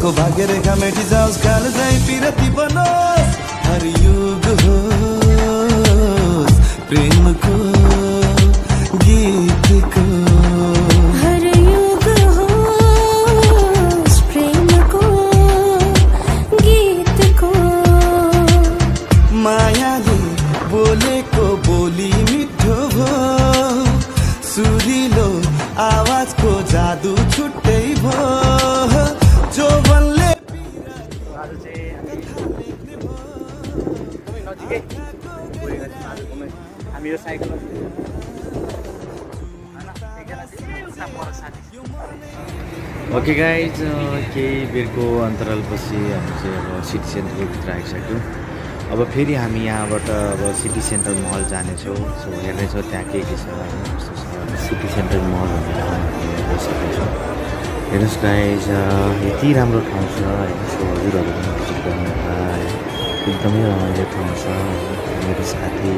को भाग्य रेखा मेटी जाओस् काल जाई पिरती बनोस् हर युग होस् प्रेमको गीतको हर युग होस् प्रेमको गीतको मायाले बोलेको बोली मिठो भो सुरिलो आवाजको जादु छुट्टै भो जो बनले आज चाहिँ हामी नजिकै हामी यो साइकल ओके गाइज केही बेरको अन्तरालपछि हामी चाहिँ अब सिटी सेन्टरको भित्र आइसक्यौँ अब फेरि हामी यहाँबाट अब सिटी सेन्टर महल जानेछौँ सो हेर्नेछौँ त्यहाँ के छ होइन कस्तो छ सिटी सेन्टर महल भनेर हामी गइसकेछौँ हेर्नुहोस् गाइज यति राम्रो ठाउँ छ होइन सो हजुरहरू पनि भिजिट गर्नु होला एकदमै रमाइलो ठाउँ छ मेरो साथी